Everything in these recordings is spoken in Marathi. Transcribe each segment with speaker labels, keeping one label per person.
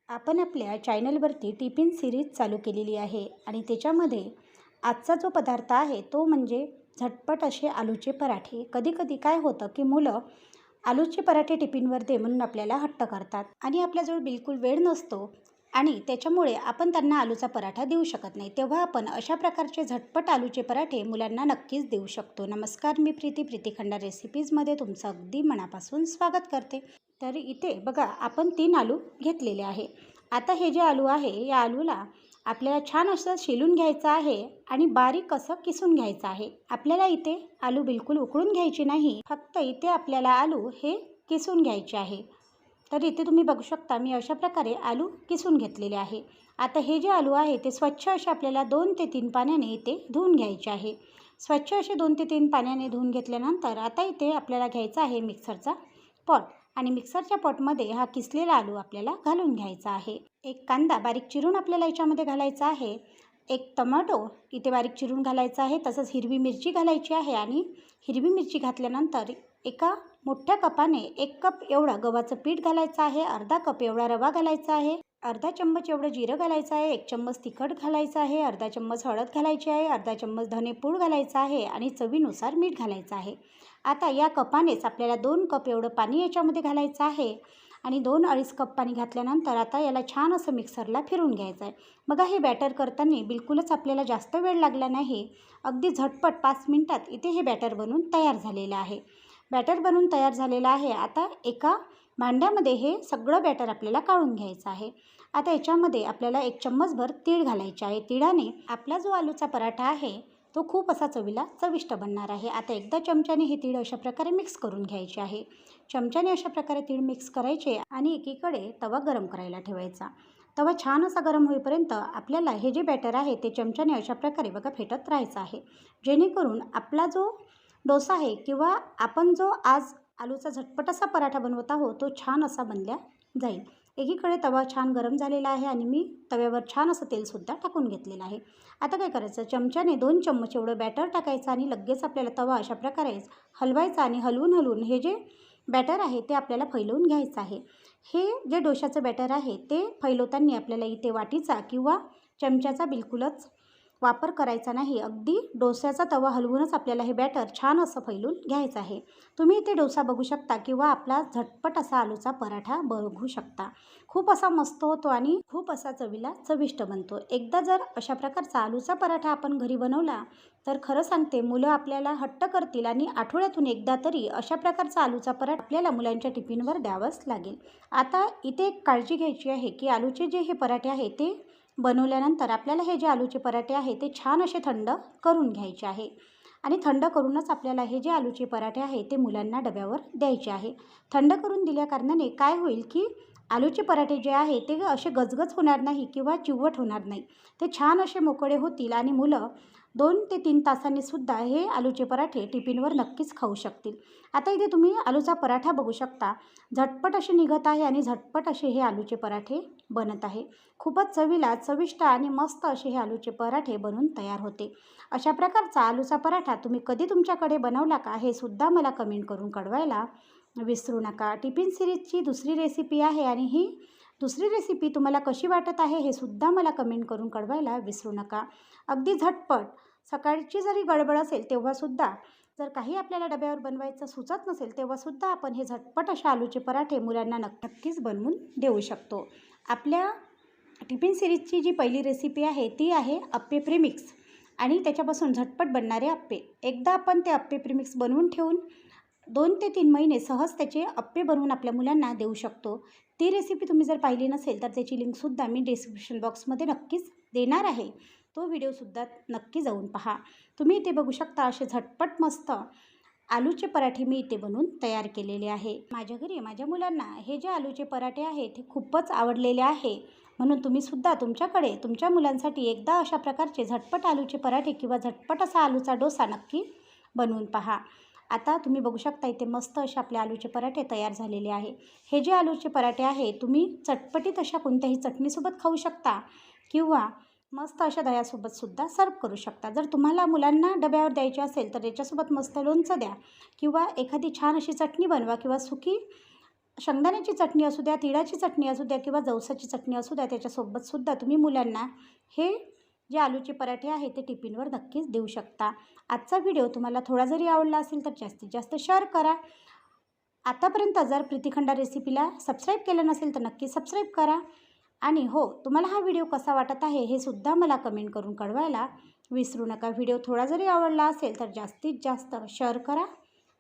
Speaker 1: आपण आपल्या चॅनलवरती टिफिन सिरीज चालू केलेली आहे आणि त्याच्यामध्ये आजचा जो पदार्थ आहे तो म्हणजे झटपट असे आलूचे पराठे. कधीकधी काय होतं की मुलं आलूचे पराठे टिफिनवर दे म्हणून आपल्याला हट्ट करतात आणि आपल्याजवळ बिलकुल वेळ नसतो आणि त्याच्यामुळे आपण त्यांना आलूचा पराठा देऊ शकत नाही. तेव्हा आपण अशा प्रकारचे झटपट आलूचे पराठे मुलांना नक्कीच देऊ शकतो. नमस्कार, मी प्रीती खंडार रेसिपीजमध्ये तुमचं अगदी मनापासून स्वागत करते. तर इथे बघा, आपण 3 आलू घेतलेले आहे. आता हे जे आलू आहे या आलूला आपल्याला छान असं शिलून घ्यायचं आहे आणि बारीक असं किसून घ्यायचं आहे. आपल्याला इथे आलू बिलकुल उकळून घ्यायची नाही, फक्त इथे आपल्याला आलू हे किसून घ्यायचे आहे. तर इथे तुम्ही बघू शकता, मी अशा प्रकारे आलू किसून घेतलेले आहे. आता हे जे आलू आहे ते स्वच्छ असे आपल्याला 2 ते 3 पाण्याने इथे धुवून घ्यायचे आहे. स्वच्छ असे 2 ते 3 पाण्याने धुवून घेतल्यानंतर आता इथे आपल्याला घ्यायचा आहे मिक्सरचा पॉट आणि मिक्सरच्या पॉटमध्ये हा किसलेला आलू आपल्याला घालून घ्यायचा आहे. एक कांदा बारीक चिरून आपल्याला याच्यामध्ये घालायचा आहे. एक टोमॅटो इथे बारीक चिरून घालायचा आहे. तसंच हिरवी मिरची घालायची आहे आणि हिरवी मिरची घातल्यानंतर एका मोठ्या कपाने 1 कप एवढा गव्हाचं पीठ घालायचं आहे. अर्धा कप एवढा रवा घालायचा आहे. अर्धा चम्मच एवढं जिरं घालायचं आहे. 1 चम्मच तिखट घालायचं आहे. अर्धा चम्मच हळद घालायची आहे. अर्धा चम्मच धनेपूड घालायचं आहे आणि चवीनुसार मीठ घालायचं आहे. आता या कपानेच आपल्याला 2 कप एवढं पाणी याच्यामध्ये घालायचं आहे आणि 2-2.5 कप पाणी घातल्यानंतर आता याला छान असं मिक्सरला फिरून घ्यायचं आहे. बघा, हे बॅटर करताना बिलकुलच आपल्याला जास्त वेळ लागला नाही. अगदी झटपट 5 मिनिटात इथे हे बॅटर बनून तयार झालेलं आहे. बॅटर बनून तयार झालेलं आहे. आता एका भांड्यामध्ये हे सगळं बॅटर आपल्याला काढून घ्यायचं आहे. आता याच्यामध्ये आपल्याला 1 चम्मचभर तीळ घालायचे आहे. तिळाने आपला जो आलूचा पराठा आहे तो खूप असा चवीला चविष्ट बनणार आहे. आता एकदा चमच्याने हे तीळ अशा प्रकारे मिक्स करून घ्यायचे आहे. चमच्याने अशा प्रकारे तीळ मिक्स करायचे आणि एकीकडे तवा गरम करायला ठेवायचा. तवा छान असा गरम होईपर्यंत आपल्याला हे जे बॅटर आहे ते चमच्याने अशा प्रकारे बघा फेटत राहायचं आहे, जेणेकरून आपला जो डोसा आहे किंवा आपण जो आज आलूचा झटपट असा पराठा बनवत आहोत तो छान असा बनला जाईल. एकीकडे तवा छान गरम झालेला आहे आणि मी तव्यावर छान असं तेलसुद्धा टाकून घेतलेलं आहे. आता काय करायचं, चमच्याने 2 चम्मच एवढं बॅटर टाकायचं आणि लगेच आपल्याला तवा अशा प्रकारे हलवायचा आणि हलवून हे जे बॅटर आहे ते आपल्याला फैलवून घ्यायचं आहे. हे जे डोशाचं बॅटर आहे ते फैलवताना आपल्याला इथे वाटीचा किंवा चमच्याचा बिलकुलच वापर करायचा नाही. अगदी डोस्याचा तवा हलवूनच आपल्याला हे बॅटर छान असं फैलून घ्यायचं आहे. तुम्ही इथे डोसा बघू शकता किंवा आपला झटपट असा आलूचा पराठा बघू शकता. खूप असा मस्त होतो आणि खूप असा चवीला चविष्ट बनतो. एकदा जर अशा प्रकारचा आलूचा पराठा आपण घरी बनवला तर खरं सांगते, मुलं आपल्याला हट्ट करतील आणि आठवड्यातून एकदा तरी अशा प्रकारचा आलूचा पराठा आपल्याला मुलांच्या टिफिनवर द्यावंच लागेल. आता इथे एक काळजी घ्यायची आहे की आलूचे जे हे पराठे आहे ते बनवल्यानंतर आपल्याला हे जे आलूचे पराठे आहे ते छान असे थंड करून घ्यायचे आहे आणि थंड करूनच आपल्याला हे जे आलूचे पराठे आहे ते मुलांना डब्यावर द्यायचे आहे. थंड करून दिल्याकारणाने काय होईल की आलूचे पराठे जे आहे ते असे गजगज होणार नाही किंवा चिवट होणार नाही. ते छान असे मोकळे होतील आणि मुलं 2 ते 3 तासांनी सुद्धा हे आलूचे पराठे टिफिनवर नक्कीच खाऊ शकतील. आता इथे तुम्ही आलूचा पराठा बघू शकता, झटपट असे निघत आहे आणि झटपट असे हे आलूचे पराठे बनत आहे. खूपच चवीला चविष्ट आणि मस्त असे हे आलूचे पराठे बनून तयार होते. अशा प्रकारचा आलूचा पराठा तुम्ही कधी तुमच्याकडे बनवला का हे सुद्धा मला कमेंट करून कळवायला विसरू नका. टिफिन सिरीजची दुसरी रेसिपी आहे आणि ही दुसरी रेसिपी तुम्हाला कशी वाटत आहे हे सुद्धा मला कमेंट करून कळवायला विसरू नका. अगदी झटपट सकाळची जरी गडबड असेल तेव्हासुद्धा, जर काही आपल्याला डब्यावर बनवायचं सुचत नसेल तेव्हासुद्धा आपण हे झटपट अशा आलूचे पराठे मुलांना नक्कीच बनवून देऊ शकतो. आपल्या टिफिन सिरीजची जी पहिली रेसिपी आहे ती आहे अप्पे प्रीमिक्स आणि त्याच्यापासून झटपट बनणारे अप्पे. एकदा आपण ते अप्पे प्रीमिक्स बनवून ठेवून 2 ते 3 महिने सहज त्याचे अप्पे बनवून आपल्या मुलांना देऊ शकतो. ती रेसिपी तुम्ही जर पाहिली नसेल तर त्याची लिंकसुद्धा मी डिस्क्रिप्शन बॉक्समध्ये नक्कीच देणार आहे. तो व्हिडिओसुद्धा नक्की जाऊन पहा. तुम्ही इथे बघू शकता असे झटपट मस्त आलूचे पराठे मी इथे बनवून तयार केलेले आहे. माझ्या घरी माझ्या मुलांना हे जे आलूचे पराठे आहेत ते खूपच आवडलेले आहे. म्हणून तुम्हीसुद्धा तुमच्याकडे तुमच्या मुलांसाठी एकदा अशा प्रकारचे झटपट आलूचे पराठे किंवा झटपट असा आलूचा डोसा नक्की बनवून पहा. आता तुम्ही बघू शकता इथे मस्त असे आपले आलूचे पराठे तयार झालेले आहे. हे जे आलूचे पराठे आहे तुम्ही चटपटीत अशा कोणत्याही चटणीसोबत खाऊ शकता किंवा मस्त अशा दह्यासोबतसुद्धा सर्व करू शकता. जर तुम्हाला मुलांना डब्यावर द्यायचे असेल तर याच्यासोबत मस्त लोणचं द्या किंवा एखादी छान अशी चटणी बनवा किंवा सुकी शेंगदाण्याची चटणी असू द्या, तिळाची चटणी असू द्या किंवा जवसाची चटणी असू द्या, त्याच्यासोबतसुद्धा तुम्ही मुलांना हे जे आलूचे पराठे आहेत ते टिफिनवर नक्कीच देऊ शकता. आजचा व्हिडिओ तुम्हाला थोडा जरी आवडला असेल तर जास्तीत जास्त शेअर करा. आतापर्यंत जर प्रीतिखंडा रेसिपीला सबस्क्राईब केलं नसेल तर नक्की सबस्क्राईब करा. आणि हो, तुम्हाला हा व्हिडिओ कसा वाटत आहे हे सुद्धा मला कमेंट करून कळवायला विसरू नका. व्हिडिओ थोडा जरी आवडला असेल तर जास्तीत जास्त शेअर करा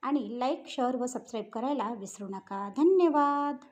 Speaker 1: आणि लाईक, शेअर व सबस्क्राईब करायला विसरू नका. धन्यवाद.